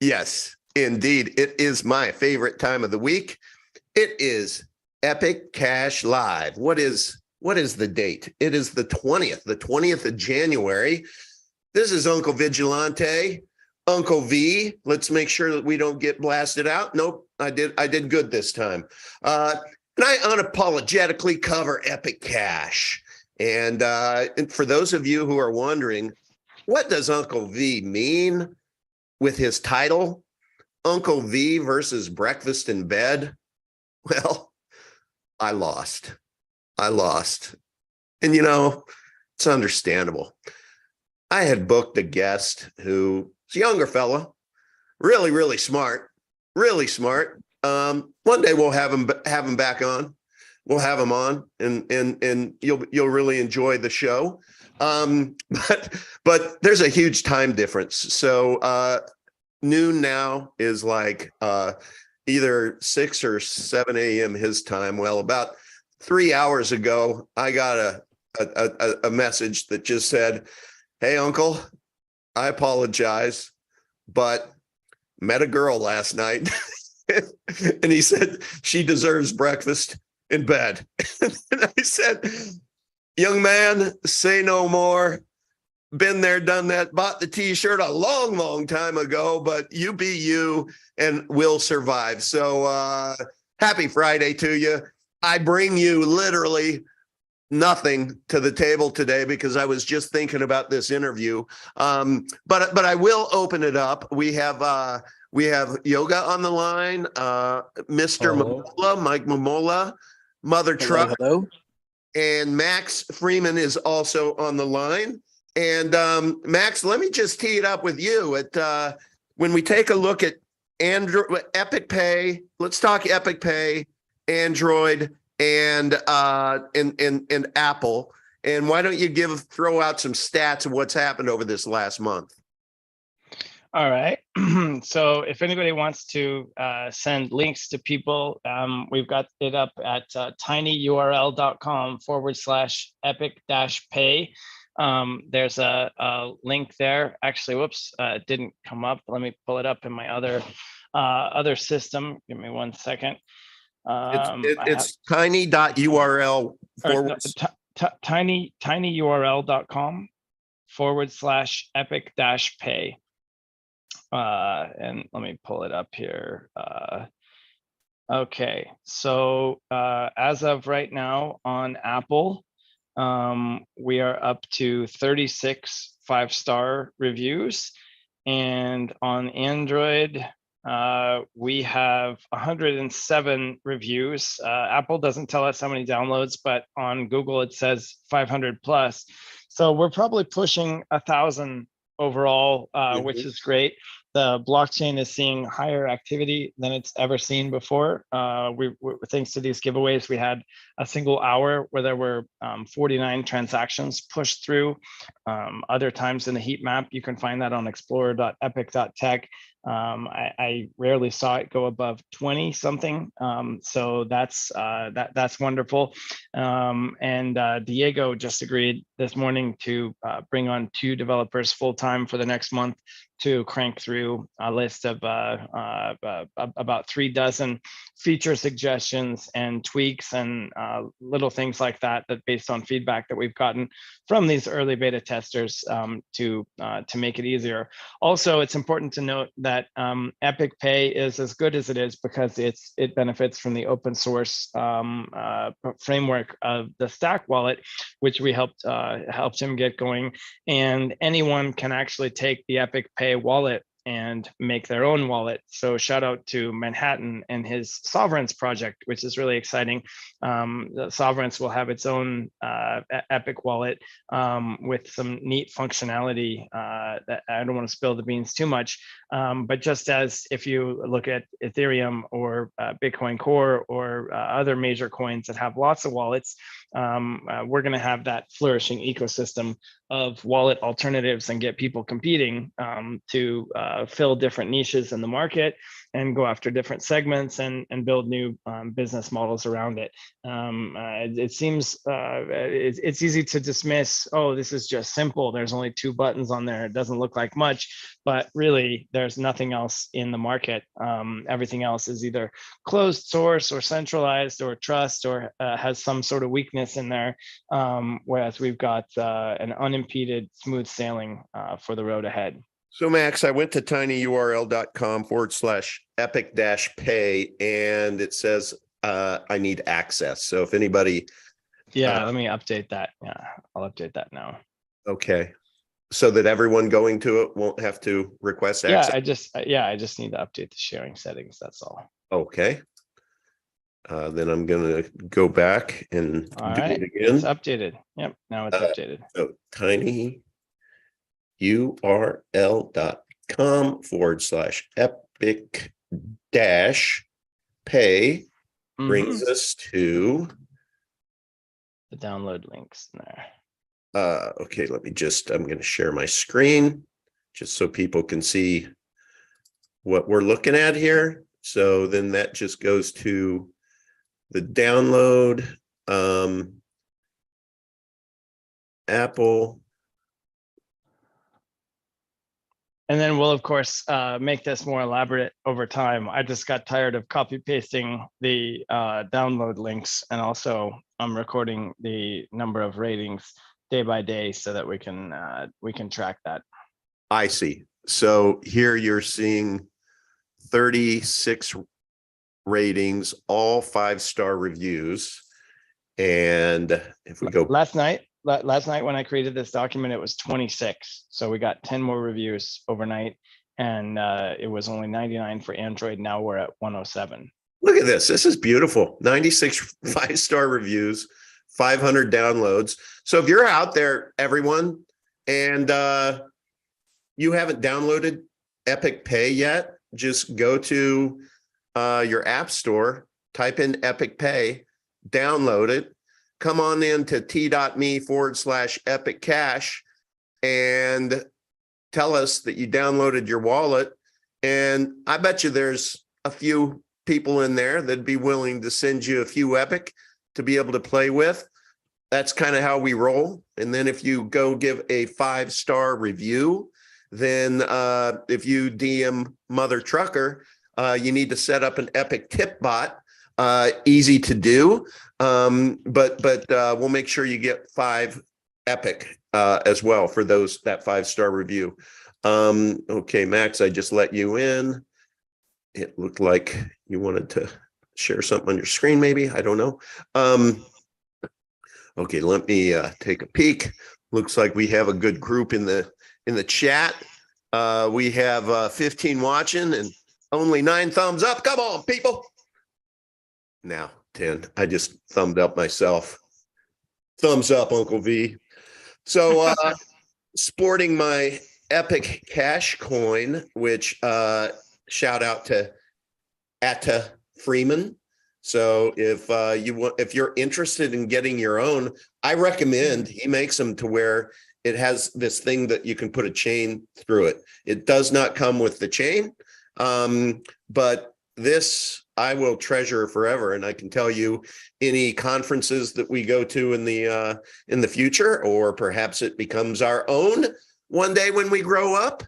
Yes, indeed. It is my favorite time of the week. It is Epic Cash Live. What is the date? It is the 20th of January. This is Uncle Vigilante, Uncle V. Let's make sure that we don't get blasted out. Nope, I did good this time. And I unapologetically cover Epic Cash. And for those of you who are wondering, what does Uncle V mean with his title, Uncle V versus Breakfast in Bed? Well, I lost. And it's understandable. I had booked a guest who's a younger fella, really, really smart, really smart. One day we'll have him back on. We'll have him on, and you'll really enjoy the show. But there's a huge time difference. So noon now is like either 6 or 7 a.m. his time. Well, about 3 hours ago, I got a message that just said, "Hey, Uncle, I apologize, but met a girl last night." And he said, "She deserves breakfast in bed." And I said, "Young man, say no more. Been there, done that, bought the t-shirt a long, long time ago, but you be you and will survive." So happy Friday to you. I bring you literally nothing to the table today because I was just thinking about this interview. But I will open it up. We have Yoga on the line, Mr. Momola, Mike Momola, Mother Truck. Hello. And Max Freeman is also on the line. And Max, let me just tee it up with you. When we take a look at Android, Epic Pay, let's talk Epic Pay, Android, and Apple. And why don't you throw out some stats of what's happened over this last month? All right. So if anybody wants to send links to people, we've got it up at tinyurl.com/epic-pay. There's a link there. Actually, whoops, it didn't come up. Let me pull it up in my other system. Give me 1 second. It's tiny.url tinyurl.com/epic-pay. And let me pull it up here. Okay, so as of right now on Apple, we are up to 36 5-star reviews, and on Android, we have 107 reviews. Apple doesn't tell us how many downloads, but on Google it says 500 plus. So we're probably pushing 1,000 overall, which is great. The blockchain is seeing higher activity than it's ever seen before. Thanks to these giveaways, we had a single hour where there were 49 transactions pushed through. Other times in the heat map, you can find that on explorer.epic.tech. I rarely saw it go above 20 something. So that's wonderful. And Diego just agreed this morning to bring on 2 developers full-time for the next month to crank through a list of about 36 feature suggestions and tweaks and little things like that based on feedback that we've gotten from these early beta testers to make it easier. Also, it's important to note that Epic Pay is as good as it is because it benefits from the open source framework of the Stack wallet, which we helped him get going. And anyone can actually take the Epic Pay wallet and make their own wallet. So shout out to Manhattan and his Sovereigns project, which is really exciting. The Sovereigns will have its own Epic wallet with some neat functionality that I don't want to spill the beans too much. But just as if you look at Ethereum or Bitcoin Core or other major coins that have lots of wallets, we're going to have that flourishing ecosystem of wallet alternatives and get people competing to fill different niches in the market and go after different segments and build new business models around it. It seems it's easy to dismiss, oh, this is just simple. There's only 2 buttons on there. It doesn't look like much, but really there's nothing else in the market. Everything else is either closed source or centralized or trust or has some sort of weakness in there. Whereas we've got an unimpeded smooth sailing for the road ahead. So Max, I went to tinyurl.com/epic-pay and it says I need access. So if anybody. Yeah, let me update that. Yeah, I'll update that now. Okay. So that everyone going to it won't have to request access. I just need to update the sharing settings. That's all. Okay. Then I'm going to go back and All do right. it again. It's updated. Yep. Now it's updated. So tinyurl.com/epic-pay brings us to the download links in there. Okay, I'm going to share my screen just so people can see what we're looking at here. So then that just goes to the download, Apple. And then we'll, of course, make this more elaborate over time. I just got tired of copy pasting the download links. And also I'm recording the number of ratings day by day so that we can track that. I see. So here you're seeing 36 ratings, all 5-star reviews. And if we go last night when I created this document, it was 26. So we got 10 more reviews overnight, and it was only 99 for Android. Now we're at 107. Look at this. This is beautiful. 96 5-star reviews, 500 downloads. So if you're out there, everyone, and you haven't downloaded Epic Pay yet, just go to your app store, type in Epic Pay, download it, come on into t.me/Epic Cash and tell us that you downloaded your wallet. And I bet you there's a few people in there that'd be willing to send you a few Epic to be able to play with. That's kind of how we roll. And then if you go give a 5-star review, then if you DM Mother Trucker, you need to set up an Epic tip bot. Easy to do, but we'll make sure you get 5 Epic as well for that 5-star review. Okay, Max, I just let you in. It looked like you wanted to share something on your screen, maybe. I don't know. Okay, let me take a peek. Looks like we have a good group in the chat. We have 15 watching and only 9 thumbs up. Come on, people. Now 10. I just thumbed up myself. Thumbs up, Uncle V. So sporting my Epic Cash coin, which shout out to Atta Freeman. So if you're interested in getting your own, I recommend he makes them to where it has this thing that you can put a chain through it. It does not come with the chain, but this I will treasure forever. And I can tell you, any conferences that we go to in the future, or perhaps it becomes our own one day when we grow up,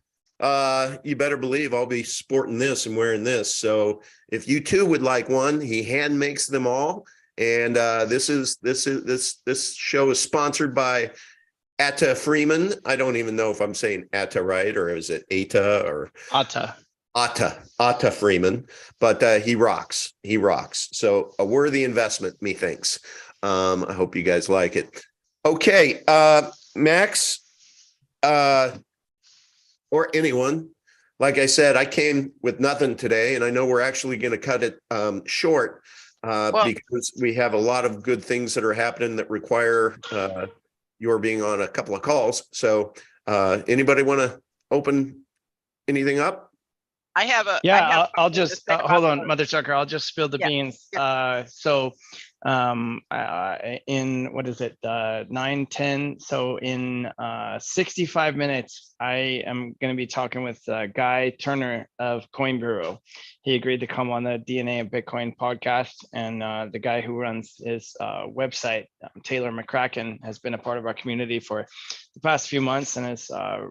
you better believe I'll be sporting this and wearing this. So if you too would like one, he hand makes them all. And this show is sponsored by Atta Freeman. I don't even know if I'm saying Atta right, or is it Ata or Atta Freeman, but he rocks. He rocks. So a worthy investment, methinks. I hope you guys like it. Okay, Max, or anyone. Like I said, I came with nothing today, and I know we're actually going to cut it short because we have a lot of good things that are happening that require your being on a couple of calls. So anybody want to open anything up? I have a I'll just hold on, Mother Chucker. I'll just spill the beans. So in what is it, 9:10. So in 65 minutes, I am going to be talking with Guy Turner of Coin Bureau. He agreed to come on the DNA of Bitcoin podcast, and the guy who runs his website, Taylor McCracken, has been a part of our community for the past few months and has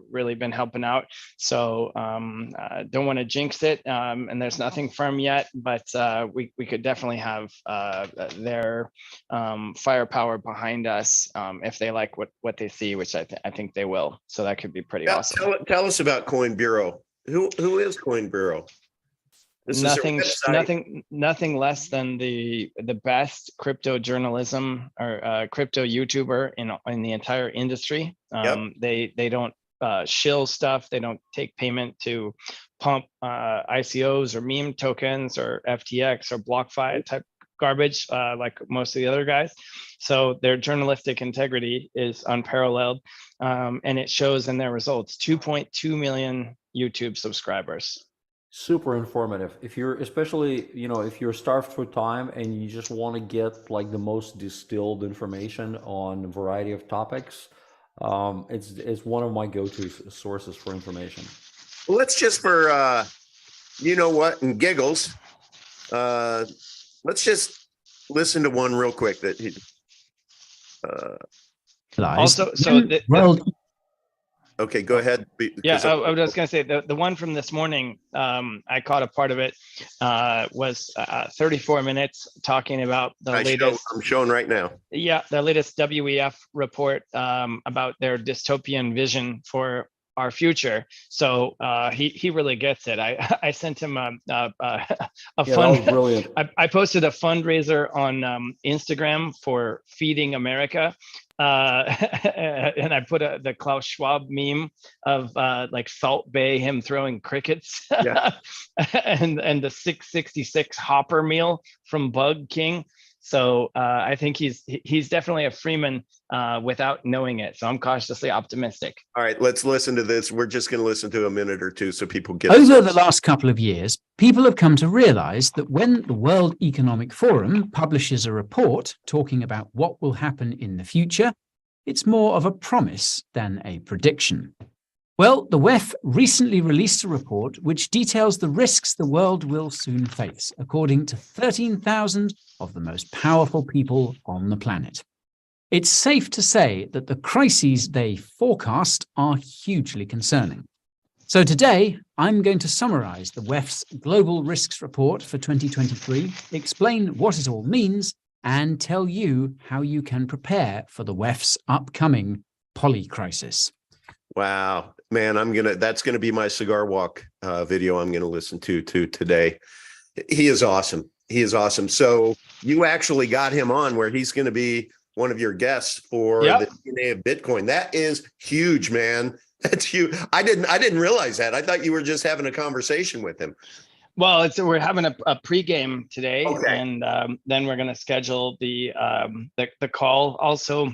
really been helping out. So don't want to jinx it, and there's nothing firm yet, but we could definitely have their firepower behind us if they like what they see, which I think they will. So that could be pretty awesome. Tell us about Coin Bureau. Who is Coin Bureau? This Nothing less than the best crypto journalism or crypto YouTuber in the entire industry. They don't shill stuff. They don't take payment to pump ICOs or meme tokens or FTX or BlockFi type garbage like most of the other guys. So their journalistic integrity is unparalleled, and it shows in their results. 2.2 million YouTube subscribers. Super informative. If you're, especially, if you're starved for time and you just want to get like the most distilled information on a variety of topics, it's one of my go-to sources for information. Well, let's just for you know what, and giggles, let's just listen to one real quick that he also, so okay, go ahead. Yeah, I was going to say the one from this morning, I caught a part of it, was 34 minutes talking about the latest. I'm showing right now. Yeah, the latest WEF report about their dystopian vision for our future. So he really gets it. I sent him a fund. Brilliant. I posted a fundraiser on Instagram for Feeding America. And I put the Klaus Schwab meme of like Salt Bay, him throwing crickets, and the 666 Hopper meal from Bug King. So I think he's definitely a Freeman without knowing it. So I'm cautiously optimistic. All right, let's listen to this. We're just going to listen to a minute or two so people get Over the last couple of years, people have come to realize that when the World Economic Forum publishes a report talking about what will happen in the future, it's more of a promise than a prediction. Well, the WEF recently released a report which details the risks the world will soon face, according to 13,000 of the most powerful people on the planet. It's safe to say that the crises they forecast are hugely concerning. So today, I'm going to summarize the WEF's Global Risks Report for 2023, explain what it all means, and tell you how you can prepare for the WEF's upcoming polycrisis. Wow, man, that's gonna be my cigar walk video I'm gonna listen to today. He is awesome. He is awesome. So you actually got him on where he's gonna be one of your guests for the DNA of Bitcoin. That is huge, man. That's huge. I didn't realize that. I thought you were just having a conversation with him. Well, we're having a pregame today, and then we're going to schedule the call. Also,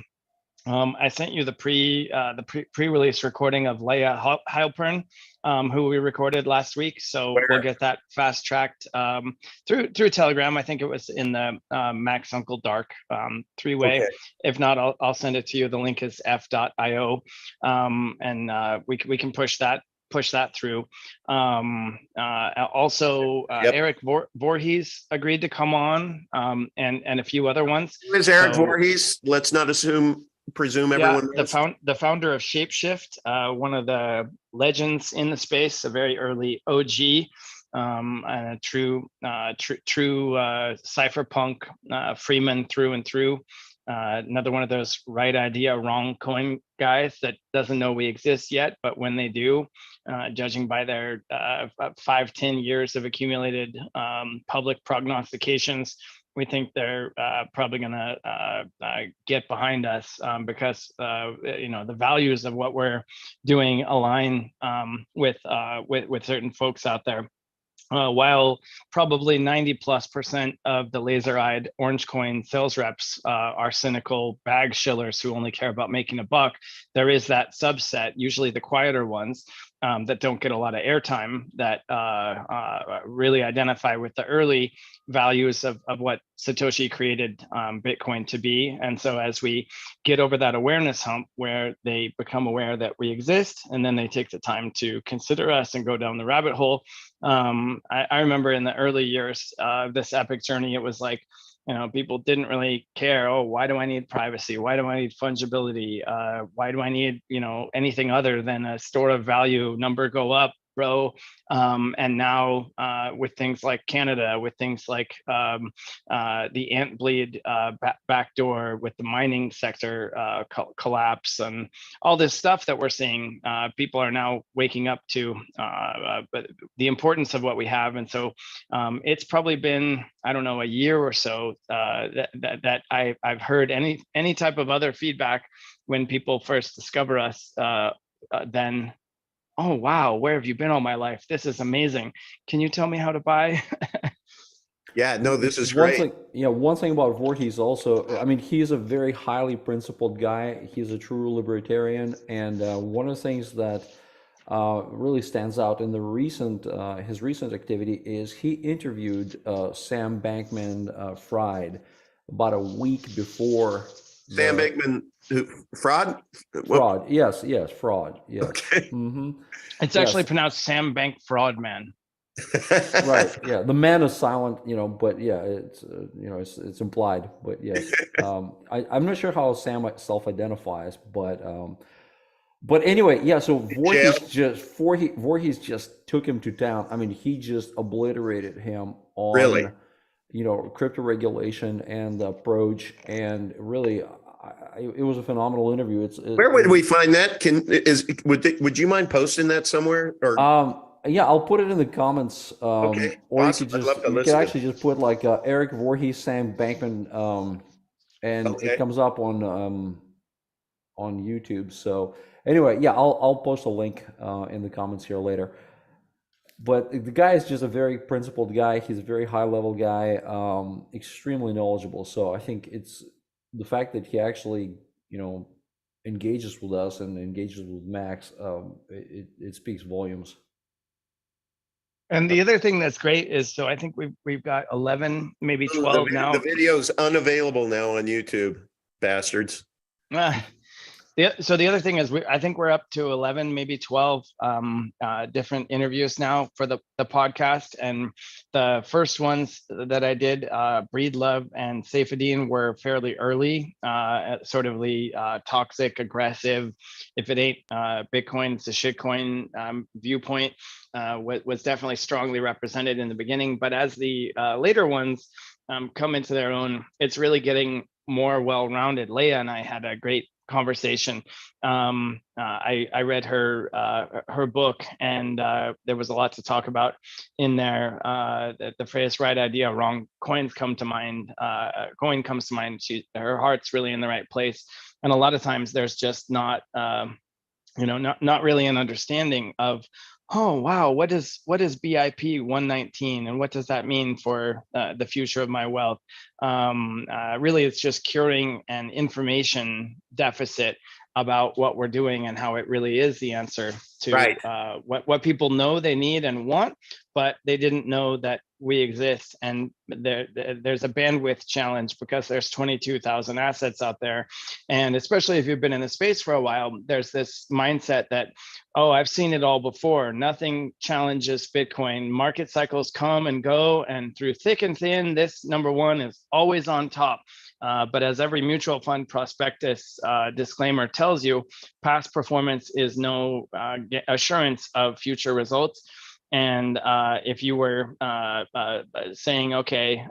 I sent you the pre-release recording of Leah Heilpern, who we recorded last week. So we'll get that fast tracked through Telegram. I think it was in the Max Uncle Dark three-way. Okay. If not, I'll send it to you. The link is f.io, and we can push that through. Also, Eric Voorhees agreed to come on, and a few other ones. Who is Eric Voorhees? Let's not presume everyone knows. The founder of Shapeshift, one of the legends in the space, a very early OG, and a true cypherpunk Freeman through and through. Another one of those right idea, wrong coin guys that doesn't know we exist yet, but when they do, judging by their 5-10 years of accumulated public prognostications, we think they're probably going to get behind us because the values of what we're doing align with certain folks out there. While probably 90+% of the laser-eyed orange coin sales reps are cynical bag shillers who only care about making a buck, there is that subset, usually the quieter ones, that don't get a lot of airtime that really identify with the early values of what Satoshi created Bitcoin to be. And so as we get over that awareness hump where they become aware that we exist, and then they take the time to consider us and go down the rabbit hole. I remember in the early years of this epic journey, it was like, people didn't really care. Oh, why do I need privacy? Why do I need fungibility? Why do I need, anything other than a store of value number go up, bro? And now with things like Canada, with things like the ant bleed backdoor, with the mining sector collapse, and all this stuff that we're seeing, people are now waking up to but the importance of what we have. And so it's probably been, I don't know, a year or so that I've heard any type of other feedback when people first discover us, then, oh, wow, where have you been all my life? This is amazing. Can you tell me how to buy? Yeah, no, this is One great. thing, one thing about Voorhees also, I mean, he's a very highly principled guy. He's a true libertarian, and one of the things that really stands out in the his recent activity is he interviewed Sam Bankman-Fried about a week before Sam the Bankman, fraud? fraud. Yes, fraud. Yes. Okay. Mm-hmm. It's actually Yes. pronounced Sam Bank Fraud Man. Right. Yeah. The man is silent, but yeah, it's it's implied. But yes, I'm not sure how Sam self-identifies, but anyway, yeah. So Jail. Voorhees just took him to town. I mean, he just obliterated him Really? on crypto regulation and the approach, and really, it was a phenomenal interview. Where would we find that? Would you mind posting that somewhere? Or Yeah, I'll put it in the comments. okay, Or awesome. I'd love to you could listen. actually just put like Eric Voorhees, Sam Bankman, and Okay. it comes up on YouTube. So anyway, yeah, I'll post a link in the comments here later. But the guy is just a very principled guy. He's a very high level guy, extremely knowledgeable. So I think it's the fact that he actually, engages with us and engages with Max. It speaks volumes. And the other thing that's great is, so I think we've got 11, maybe 12 now. The video's unavailable now on YouTube, bastards. So the other thing is, I think we're up to 11, maybe 12 different interviews now for the podcast. And the first ones that I did, Breedlove and Saifedean, were fairly early, sort of the toxic, aggressive, if it ain't Bitcoin, it's a shitcoin viewpoint, was definitely strongly represented in the beginning. But as the later ones come into their own, it's really getting more well-rounded. Leah and I had a great conversation. I read her book, and there was a lot to talk about in there. The phrase "right idea, wrong coins" come to mind. Coin comes to mind. Her heart's really in the right place, and a lot of times there's just not not really an understanding of, oh wow, what is BIP 119, and what does that mean for the future of my wealth? Really, it's just curing an information deficit about what we're doing and how it really is the answer to Right. What people know they need and want, but they didn't know that we exist. And there's a bandwidth challenge because there's 22,000 assets out there. And especially if you've been in the space for a while, there's this mindset that, oh, I've seen it all before. Nothing challenges Bitcoin. Market cycles come and go, and through thick and thin, this number one is always on top. But as every mutual fund prospectus disclaimer tells you, past performance is no assurance of future results. And if you were saying, okay,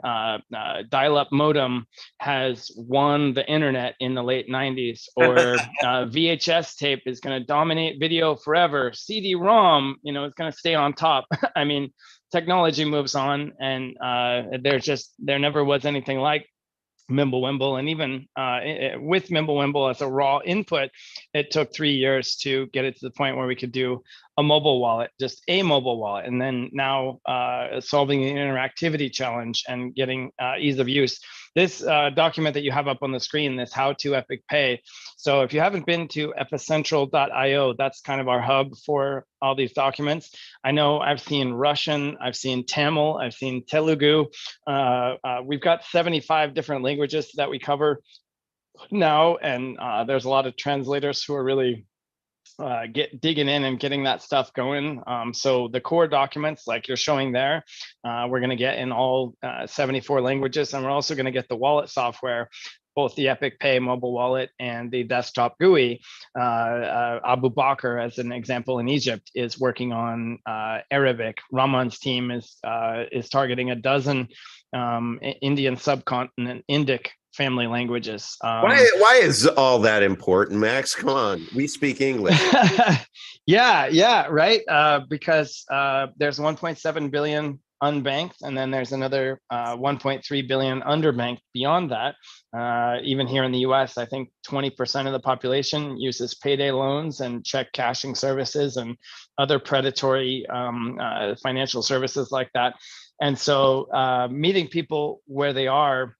dial-up modem has won the internet in the late 90s, or VHS tape is going to dominate video forever, CD-ROM, is going to stay on top. I mean, technology moves on, and there never was anything like Mimblewimble. And even with Mimblewimble as a raw input, it took 3 years to get it to the point where we could do a mobile wallet, just a mobile wallet, and then now solving the interactivity challenge and getting ease of use. This document that you have up on the screen, this how to Epic Pay. So if you haven't been to epicentral.io, that's kind of our hub for all these documents. I know I've seen Russian, I've seen Tamil, I've seen Telugu. We've got 75 different languages that we cover now, and there's a lot of translators who are really digging in and getting that stuff going. So the core documents, like you're showing there, we're going to get in all 74 languages, and we're also going to get the wallet software, both the Epic Pay mobile wallet and the desktop GUI. Abu Bakr, as an example, in Egypt, is working on Arabic. Raman's team is targeting a dozen Indian subcontinent Indic family languages. Why is all that important, Max? Come on, we speak English. yeah, right. Because there's 1.7 billion unbanked, and then there's another 1.3 billion underbanked beyond that. Even here in the US, I think 20% of the population uses payday loans and check cashing services and other predatory financial services like that. And so meeting people where they are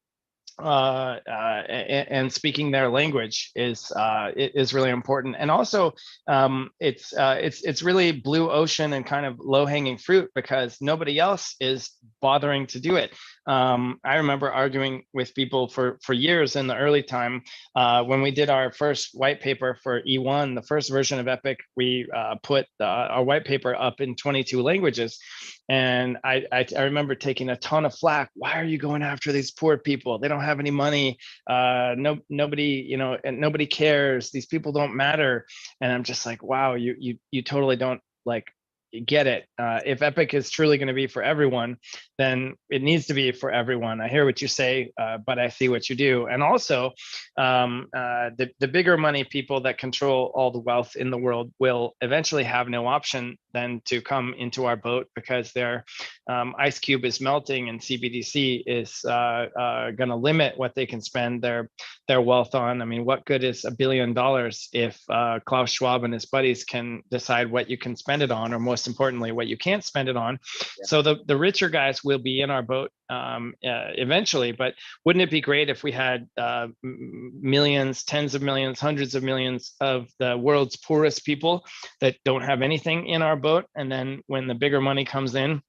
and speaking their language is really important. And also, it's really blue ocean and kind of low hanging fruit because nobody else is bothering to do it. I remember arguing with people for years in the early time when we did our first white paper for E1, the first version of Epic. We put our white paper up in 22 languages. And I remember taking a ton of flack. Why are you going after these poor people? They don't have any money. Nobody, and nobody cares. These people don't matter. And I'm just like, wow, you totally don't get it. If Epic is truly going to be for everyone, then it needs to be for everyone. I hear what you say, but I see what you do. And also, the bigger money people that control all the wealth in the world will eventually have no option than to come into our boat because their ice cube is melting and CBDC is going to limit what they can spend their wealth on. I mean, what good is $1 billion if Klaus Schwab and his buddies can decide what you can spend it on, or most importantly, what you can't spend it on? Yeah. So the richer guys will be in our boat eventually, but wouldn't it be great if we had millions, tens of millions, hundreds of millions of the world's poorest people that don't have anything in our boat? And then when the bigger money comes in,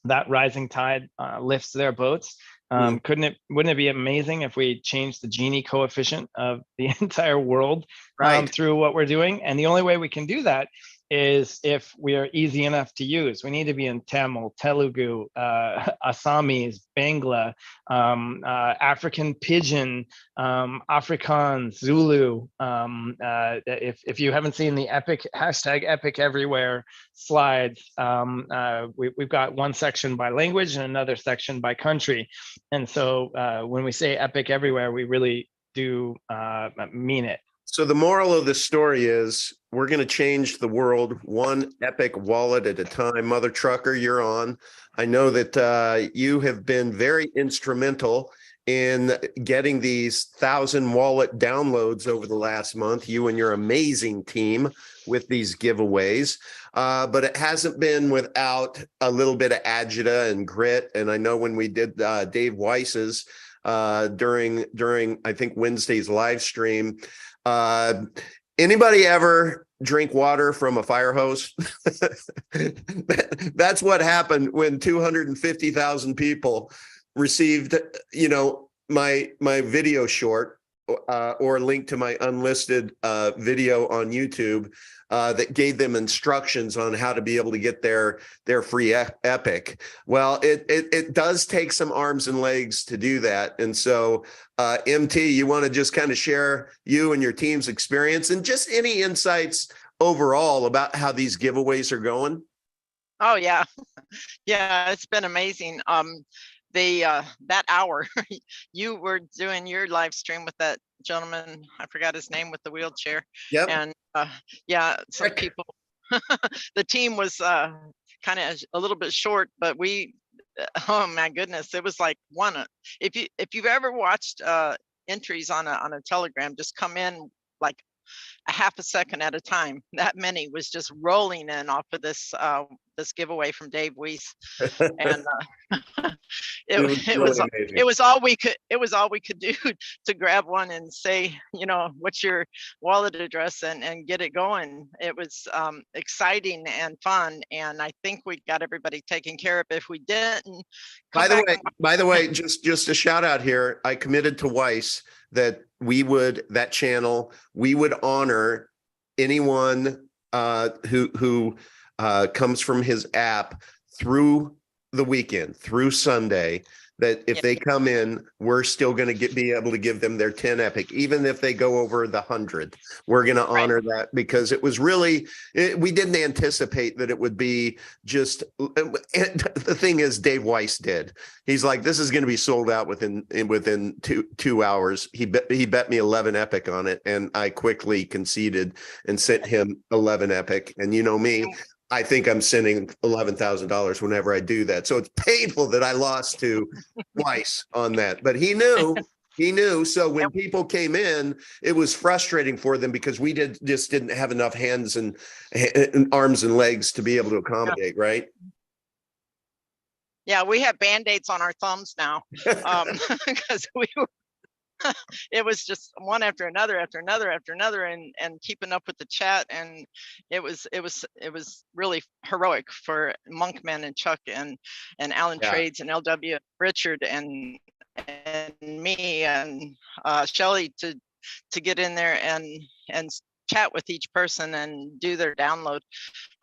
that rising tide lifts their boats. Wouldn't it be amazing if we changed the Gini coefficient of the entire world through what we're doing? And the only way we can do that is if we are easy enough to use. We need to be in Tamil, Telugu, Assamese, Bangla, African Pidgin, Afrikaans, Zulu. If you haven't seen the Epic #Epic Everywhere slides, we've got one section by language and another section by country. And so when we say Epic Everywhere, we really do mean it. So the moral of the story is we're going to change the world one Epic wallet at a time. Mother Trucker, you're on. I know that you have been very instrumental in getting these 1,000 wallet downloads over the last month, you and your amazing team with these giveaways. But it hasn't been without a little bit of agita and grit. And I know when we did Dave Weiss's during I think Wednesday's live stream, anybody ever drink water from a fire hose? That's what happened when 250,000 people received, my video short or link to my unlisted video on YouTube that gave them instructions on how to be able to get their free Epic. Well, it does take some arms and legs to do that. And so MT, you want to just kind of share you and your team's experience and just any insights overall about how these giveaways are going? Oh, yeah. Yeah, it's been amazing. That hour you were doing your live stream with that gentleman, I forgot his name, with the wheelchair. Yep. And yeah, some people, the team was kind of a little bit short, but we, oh my goodness, it was like if you've ever watched entries on a Telegram, just come in like a half a second at a time. That many was just rolling in off of this giveaway from Dave Weiss, and It was it really was amazing. it was all we could do to grab one and say, what's your wallet address, and get it going. It was exciting and fun, and I think we got everybody taken care of. If we didn't, By the way, just a shout out here. I committed to Weiss that that channel, we would honor anyone who comes from his app through the weekend, through Sunday, that if they come in, we're still going to be able to give them their 10 epic, even if they go over the 100. We're going to honor that, because it was really, we didn't anticipate that it would be just, the thing is, Dave Weiss did. He's like, this is going to be sold out within 2 hours. He bet me 11 epic on it, and I quickly conceded and sent him 11 epic. And you know me, I think I'm sending $11,000 whenever I do that. So it's painful that I lost to Weiss on that, but he knew. So when people came in, it was frustrating for them, because we just didn't have enough hands and arms and legs to be able to accommodate. Right. Yeah, we have Band-Aids on our thumbs now, because it was just one after another and keeping up with the chat, and it was really heroic for Monkman and Chuck and Alan Trades and LW, Richard and me and Shelly to get in there and chat with each person and do their download,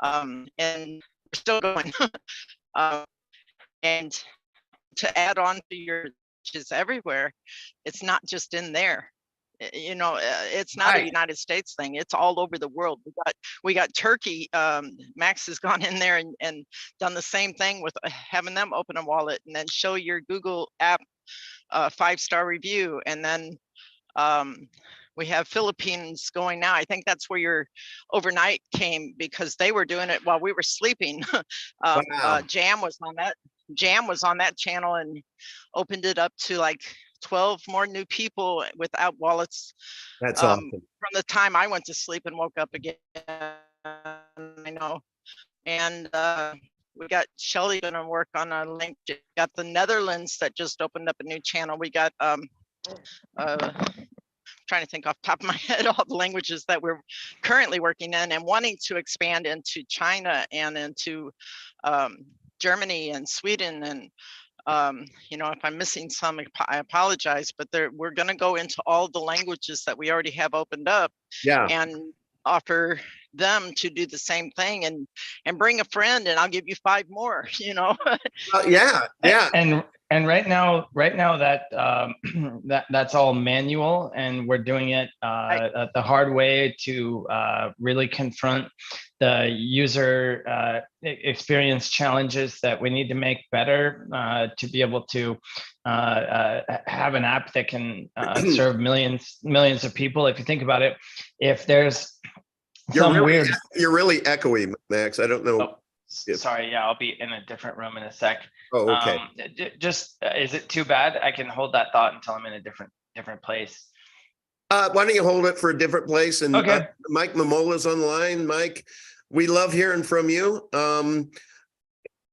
and we're still going. And to add on to your, is everywhere, it's not just in there. It's not a United States thing, it's all over the world. We got Turkey. Max has gone in there and done the same thing with having them open a wallet and then show your Google app 5-star review. And then we have Philippines going now. I think that's where your overnight came, because they were doing it while we were sleeping. Wow. Jam was on that channel and opened it up to like 12 more new people without wallets. That's awesome. From the time I went to sleep and woke up again. I know. And we got Shelly going to work on a link. Got the Netherlands that just opened up a new channel. We got trying to think off the top of my head all the languages that we're currently working in and wanting to expand into China and into Germany and Sweden. And if I'm missing some, I apologize, but we're going to go into all the languages that we already have opened up, and offer them to do the same thing, and bring a friend, and I'll give you 5 more. And right now that that's all manual, and we're doing it the hard way to really confront the user experience challenges that we need to make better to be able to have an app that can serve millions of people. If you think about it, if there's you're really echoey, Max. I don't know. Oh, sorry. Yeah, I'll be in a different room in a sec. Oh, okay. Is it too bad? I can hold that thought until I'm in a different place. Why don't you hold it for a different place? And okay. Mike Mamola's online. Mike, we love hearing from you.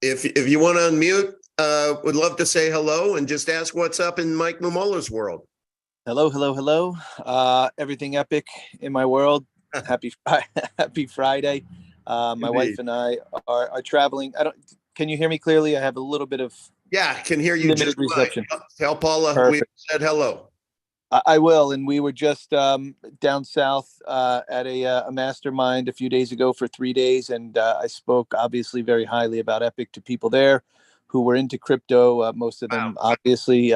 If you want to unmute, would love to say hello and just ask what's up in Mike Mamola's world. Hello. Everything epic in my world. Happy Friday. My wife and I are traveling. Can you hear me clearly? I have a little bit of can hear you limited just reception. Fine. Tell Paula we said hello. I will, and we were just down south at a mastermind a few days ago for 3 days, and I spoke obviously very highly about Epic to people there who were into crypto. Most of them obviously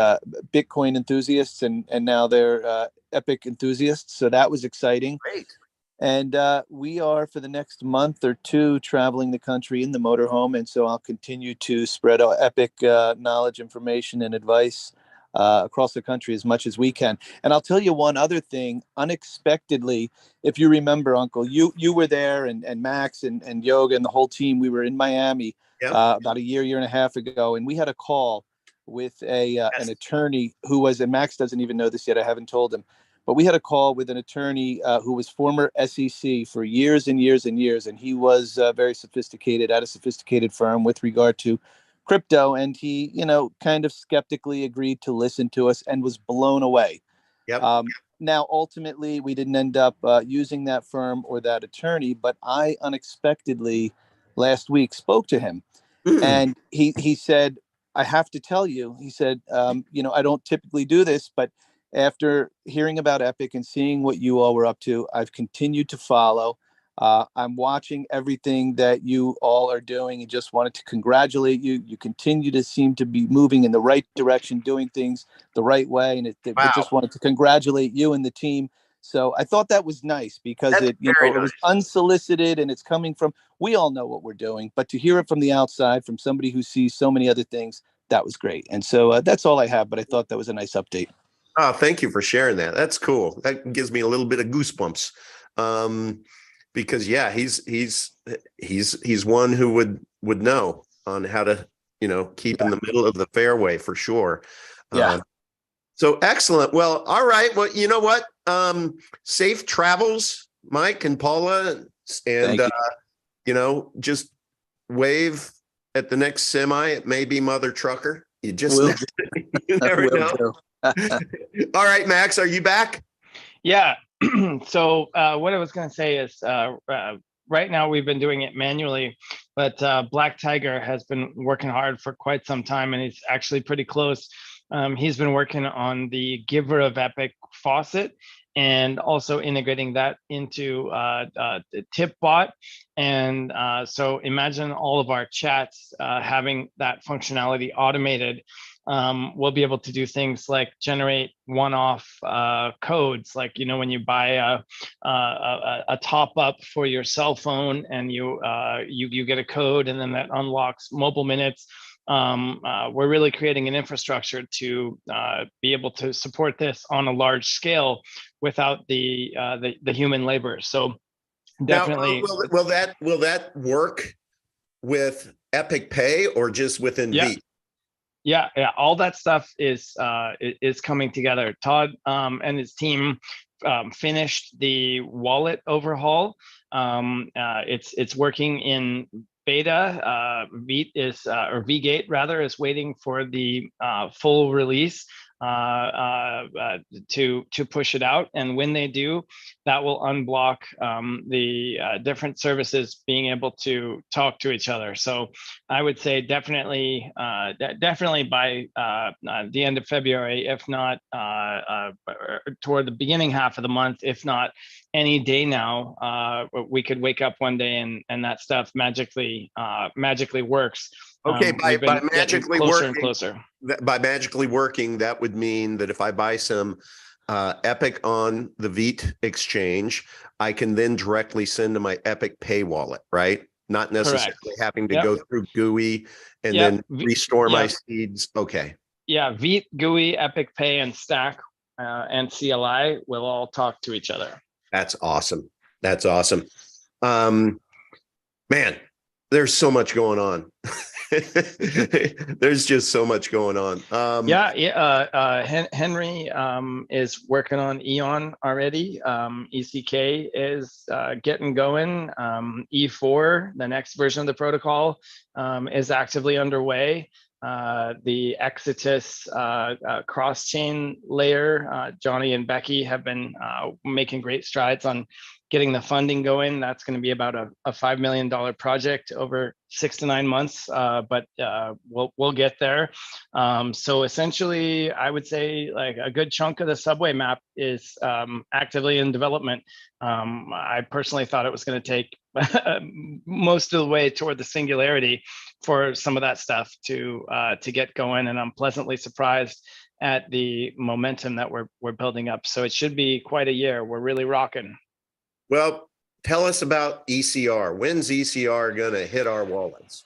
Bitcoin enthusiasts, and now they're Epic enthusiasts. So that was exciting. Great. And we are, for the next month or two, traveling the country in the motorhome. And so I'll continue to spread our Epic knowledge, information, and advice across the country as much as we can. And I'll tell you one other thing. Unexpectedly, if you remember, Uncle, you were there, and Max and Yoga and the whole team. We were in Miami about a year and a half ago, and we had a call with an attorney who was, and Max doesn't even know this yet, I haven't told him, but we had a call with an attorney who was former SEC for years and years and years, and he was very sophisticated at a sophisticated firm with regard to crypto, and he, kind of skeptically agreed to listen to us and was blown away. Yep. Now, ultimately, we didn't end up using that firm or that attorney, but I unexpectedly last week spoke to him, and he said, I have to tell you, he said, I don't typically do this, but after hearing about Epic and seeing what you all were up to, I've continued to follow. I'm watching everything that you all are doing and just wanted to congratulate you. You continue to seem to be moving in the right direction, doing things the right way. And I just wanted to congratulate you and the team. So I thought that was nice because That's it was unsolicited and it's coming from, we all know what we're doing, but to hear it from the outside, from somebody who sees so many other things, that was great. And so that's all I have, but I thought that was a nice update. Oh, thank you for sharing that. That's cool. That gives me a little bit of goosebumps. Because yeah, he's one who would know on how to, keep in the middle of the fairway for sure. Yeah. So excellent. Well, all right. Well, you know what? Safe travels, Mike and Paula, and just wave at the next semi. It may be Mother Trucker. You just you never know. All right, Max, are you back? Yeah. So what I was going to say is right now we've been doing it manually, but Black Tiger has been working hard for quite some time, and he's actually pretty close. He's been working on the Giver of Epic faucet and also integrating that into the tip bot. And so imagine all of our chats having that functionality automated. We'll be able to do things like generate one-off codes, like when you buy a top up for your cell phone, and you get a code, and then that unlocks mobile minutes. We're really creating an infrastructure to be able to support this on a large scale without the human labor. So definitely, now, will that work with Epic Pay or just within Veet? Yeah, all that stuff is coming together. Todd and his team finished the wallet overhaul. It's working in beta. Veet is or vGate rather is waiting for the full release to push it out, and when they do, that will unblock the different services being able to talk to each other. So I would say definitely by the end of February, if not toward the beginning half of the month, if not any day now, we could wake up one day and that stuff magically works. Okay, by magically closer working, and closer. By magically working, that would mean that if I buy some Epic on the Veet exchange, I can then directly send to my Epic Pay wallet, right? Not necessarily having to go through GUI and then restore my seeds. Okay. Yeah, Veet, GUI, Epic Pay, and Stack and CLI will all talk to each other. That's awesome. That's awesome. Man, there's so much going on. There's just so much going on. Henry is working on Eon already. ECK is getting going. E4, the next version of the protocol, is actively underway. The Exitus cross-chain layer, Johnny and Becky have been making great strides on getting the funding going. That's going to be about a $5 million project over 6 to 9 months, but we'll get there. So essentially, I would say like a good chunk of the subway map is actively in development. I personally thought it was going to take most of the way toward the singularity for some of that stuff to get going, and I'm pleasantly surprised at the momentum that we're building up. So it should be quite a year. We're really rocking. Well, tell us about ECR. When's ECR going to hit our wallets?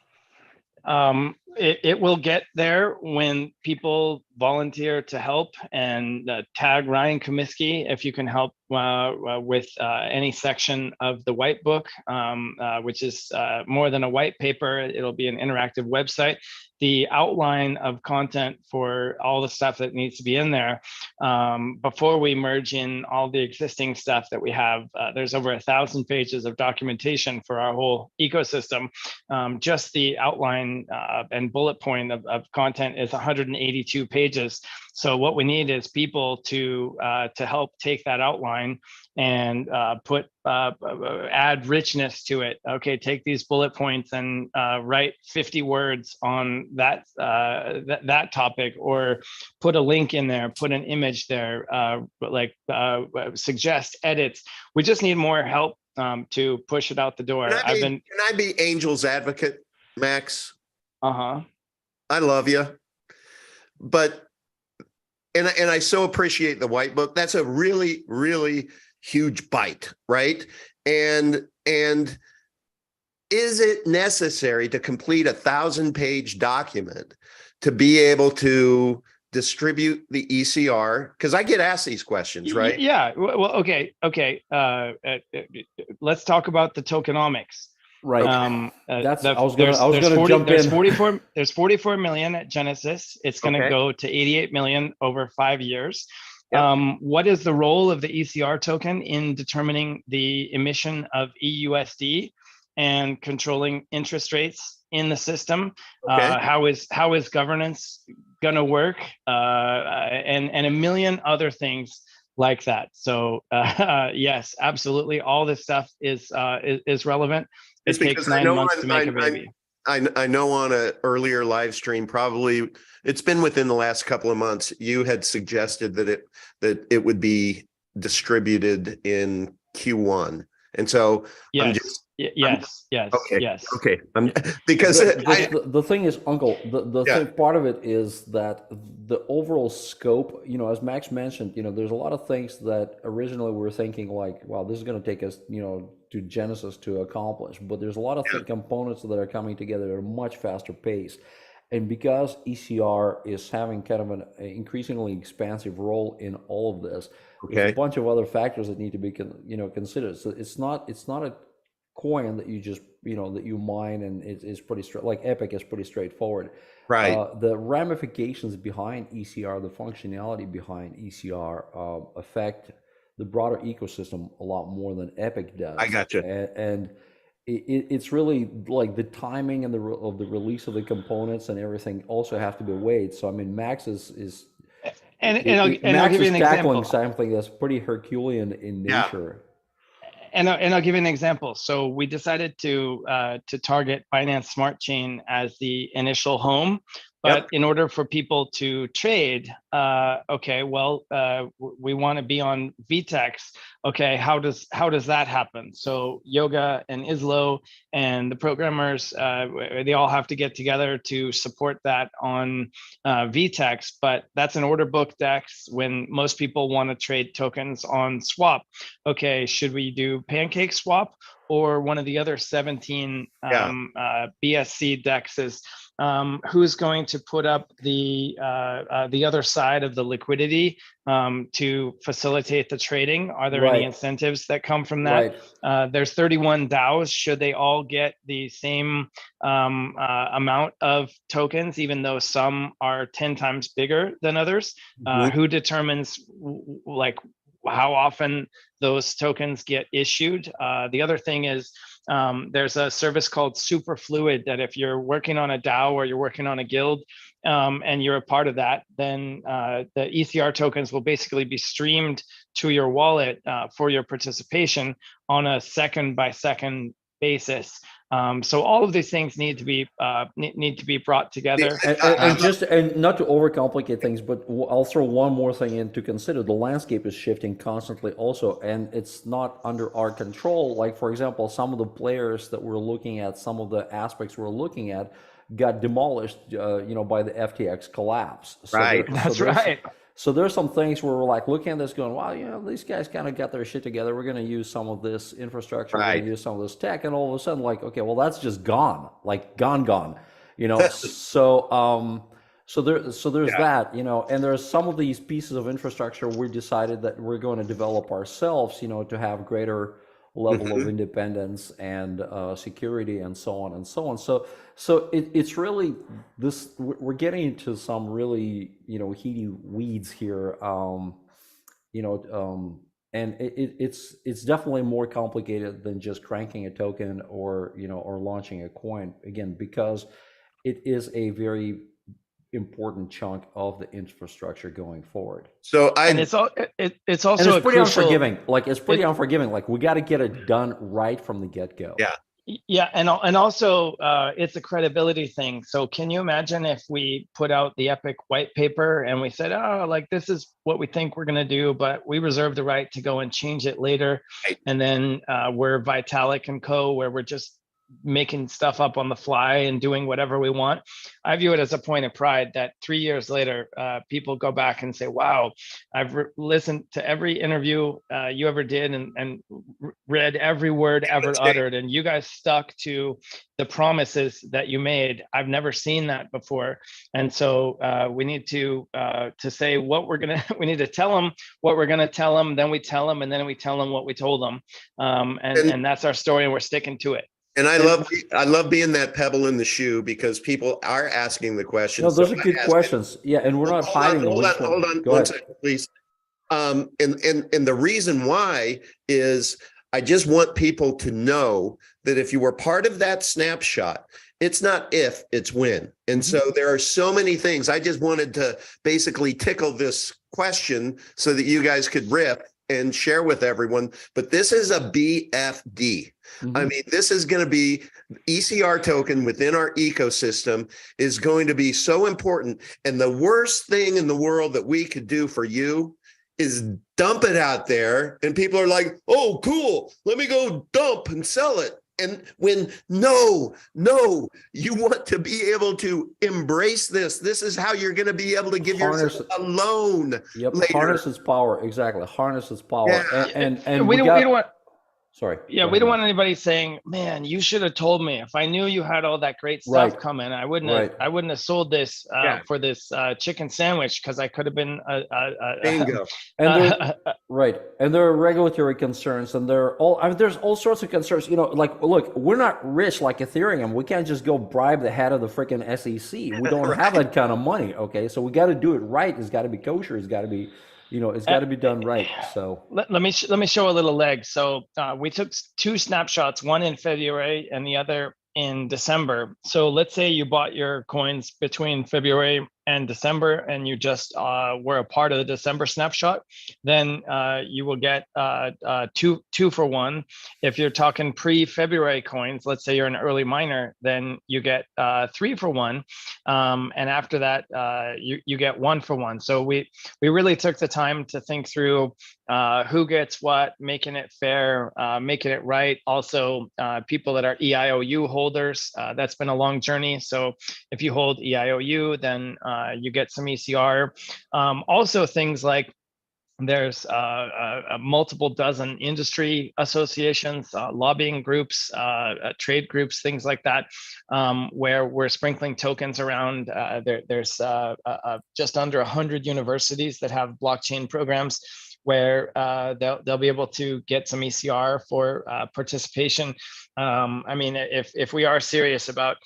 it will get there when people volunteer to help, and tag Ryan Comiskey if you can help with any section of the white book, which is more than a white paper. It'll be an interactive website. The outline of content for all the stuff that needs to be in there before we merge in all the existing stuff that we have. There's over 1,000 pages of documentation for our whole ecosystem. Just the outline and bullet point of content is 182 pages. So what we need is people to help take that outline and add richness to it. Okay, take these bullet points and write 50 words on that topic, or put a link in there, put an image there, suggest edits. We just need more help to push it out the door. Can I be Angel's advocate, Max? I love you, but and I so appreciate the white book. That's a really, really huge bite, right? And is it necessary to complete 1,000-page document to be able to distribute the ECR? Because I get asked these questions, right? Yeah. Well, okay. Let's talk about the tokenomics. Right. I was gonna jump in. There's 44 million at Genesis. It's going to go to 88 million over 5 years. Yep. What is the role of the ECR token in determining the emission of EUSD and controlling interest rates in the system? How is governance going to work? And a million other things like that. So yes, absolutely, all this stuff is relevant. It takes 9 months to make a baby. I know on an earlier live stream, probably it's been within the last couple of months, you had suggested that it would be distributed in Q1, and so yes. Okay. Because the thing is, Uncle, the thing, part of it is that the overall scope, as Max mentioned, there's a lot of things that originally we were thinking like, wow, this is going to take us, to Genesis to accomplish, but there's a lot of components that are coming together at a much faster pace. And because ECR is having kind of an increasingly expansive role in all of this, there's a bunch of other factors that need to be considered. So it's not a coin that you just that you mine and it's pretty straight, like Epic is pretty straightforward. Right. The ramifications behind ECR, the functionality behind ECR affect the broader ecosystem a lot more than Epic does. I gotcha. And it's really like the timing and of the release of the components and everything also have to be weighed. So I mean, Max is I'll give you an tackling example. Something that's pretty Herculean in nature. And I'll give you an example. So we decided to target Binance Smart Chain as the initial home, but in order for people to trade, we want to be on VTEX. Okay, how does that happen? So Yoga and Islo and the programmers, they all have to get together to support that on VTEX, but that's an order book DEX when most people want to trade tokens on Swap. Okay, should we do Pancake Swap or one of the other 17 BSC DEXs? Who's going to put up the other side of the liquidity to facilitate the trading? Are there any incentives that come from that? There's 31 DAOs. Should they all get the same amount of tokens, even though some are 10 times bigger than others? Who determines how often those tokens get issued? The other thing is, there's a service called Superfluid that if you're working on a DAO or you're working on a guild and you're a part of that, then the ECR tokens will basically be streamed to your wallet for your participation on a second by second basis. So all of these things need to be brought together. And not to overcomplicate things, but I'll throw one more thing in to consider. The landscape is shifting constantly also, and it's not under our control. Like, for example, some of the players that we're looking at, some of the aspects we're looking at got demolished, by the FTX collapse. So That's right. So there's some things where we're like looking at this going, wow, these guys kind of got their shit together. We're going to use some of this infrastructure, we're going to use some of this tech, and all of a sudden, like, okay, well, that's just gone, like gone. So there's Yeah. that, and there's some of these pieces of infrastructure we decided that we're going to develop ourselves, to have greater level of Mhm. independence and security and so on and so on. So it's really this. We're getting into some really heady weeds here, you know, and it's definitely more complicated than just cranking a token or launching a coin again, because it is a very important chunk of the infrastructure going forward. So And I, it's And also it's a pretty crucial. unforgiving. Like it's pretty it- unforgiving. Like we got to get it done right from the get-go. Yeah. Yeah, and also it's a credibility thing. So can you imagine if we put out the Epic white paper and we said, oh, like this is what we think we're going to do, but we reserve the right to go and change it later. Right. And then we're Vitalik and Co., where we're just making stuff up on the fly and doing whatever we want. I view it as a point of pride that 3 years later, people go back and say, wow, I've listened to every interview you ever did and read every word ever uttered, and you guys stuck to the promises that you made. I've never seen that before. And so we need to say what we're gonna, we need to tell them what we're gonna tell them, then we tell them, and then we tell them what we told them. And that's our story, and we're sticking to it. and I love being that pebble in the shoe, because people are asking the No, questions. those So are I good ask- questions. Yeah, and we're not hiding them. We just want- hold on Go one ahead. second, please. And the reason why is I just want people to know that if you were part of that snapshot, it's not if, it's when. And so there are so many things. I just wanted to basically tickle this question so that you guys could riff and share with everyone. But this is a BFD. I mean, this is going to be ECR token within our ecosystem is going to be so important. And the worst thing in the world that we could do for you is dump it out there. And people are like, oh, cool, let me go dump and sell it. And when no, you want to be able to embrace this. This is how you're going to be able to give Harness- yourself a loan Yep, later. harness its power. Exactly, harness its power. Yeah. And we don't want. Sorry. Yeah, go we ahead, don't Mike. want anybody saying, "Man, you should have told me. If I knew you had all that great stuff Right. coming, I wouldn't Right. have sold this Yeah. for this chicken sandwich, because I could have been Bingo. And there, right, and there are regulatory concerns, and there's all sorts of concerns. Like, look, we're not rich like Ethereum. We can't just go bribe the head of the freaking SEC. We don't Right. have that kind of money. Okay, so we got to do it right. It's got to be kosher. It's got to be, it's got to be done right. So Let me show a little leg. So we took 2 snapshots, one in February and the other in December. So let's say you bought your coins between February and December, and you just were a part of the December snapshot, then you will get two for one. If you're talking pre-February coins, let's say you're an early miner, then you get 3 for one, and after that you get 1 for one. So we really took the time to think through who gets what, making it fair, making it right. Also, people that are EIOU holders, that's been a long journey. So if you hold EIOU, then you get some ECR. Also, things like there's a multiple dozen industry associations, lobbying groups, trade groups, things like that, where we're sprinkling tokens around. There's just under 100 universities that have blockchain programs where they'll be able to get some ECR for participation. I mean, if we are serious about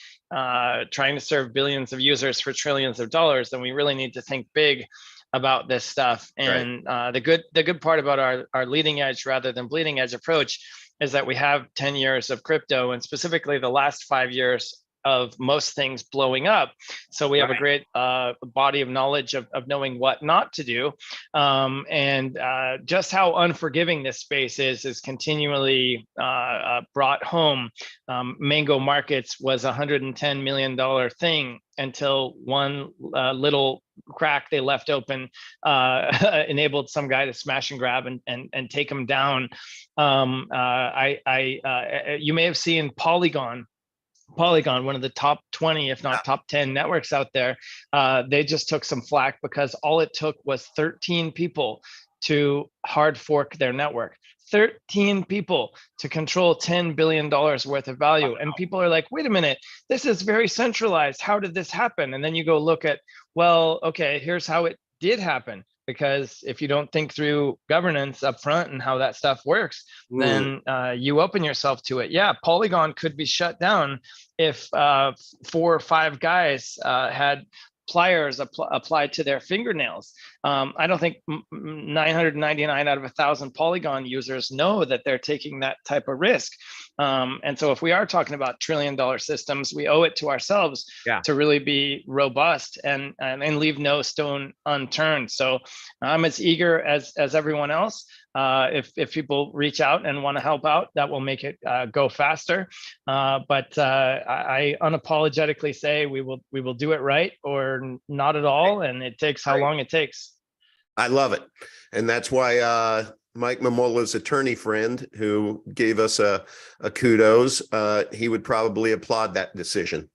trying to serve billions of users for trillions of dollars, then we really need to think big about this stuff. And the good part about our leading edge rather than bleeding edge approach is that we have 10 years of crypto, and specifically the last 5 years of most things blowing up. So we have a great body of knowledge of knowing what not to do. And just how unforgiving this space is continually brought home. Mango Markets was a $110 million thing until one little crack they left open enabled some guy to smash and grab and take them down. You may have seen Polygon, one of the top 20, if not top 10 networks out there. They just took some flack because all it took was 13 people to hard fork their network. 13 people to control $10 billion worth of value. And people are like, wait a minute, this is very centralized. How did this happen? And then you go look at, well, okay, here's how it did happen. Because if you don't think through governance up front and how that stuff works, then you open yourself to it. Yeah, Polygon could be shut down if 4 or 5 guys had pliers applied to their fingernails. I don't think 999 out of 1,000 Polygon users know that they're taking that type of risk. And so if we are talking about trillion-dollar systems, we owe it to ourselves to really be robust and leave no stone unturned. So I'm as eager as everyone else. If people reach out and want to help out, that will make it go faster. But I unapologetically say we will do it right or not at all, and it takes how long it takes. I love it, and that's why Mike Mamola's attorney friend, who gave us a kudos, he would probably applaud that decision.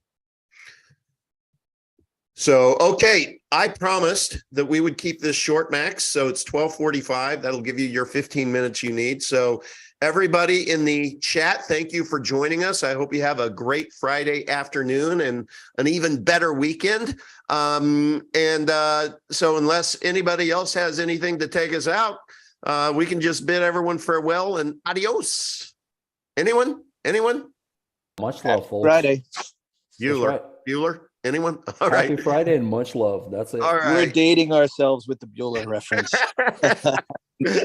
So, okay, I promised that we would keep this short, Max. So it's 12:45. That'll give you your 15 minutes you need. So everybody in the chat, thank you for joining us. I hope you have a great Friday afternoon and an even better weekend. So unless anybody else has anything to take us out, we can just bid everyone farewell and adios. Anyone? Much love, folks. Friday. Bueller? Anyone? All right. Happy Friday and much love. That's it. All right. We're dating ourselves with the Bueller reference.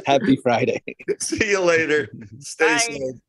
Happy Friday. See you later. Stay Bye. safe.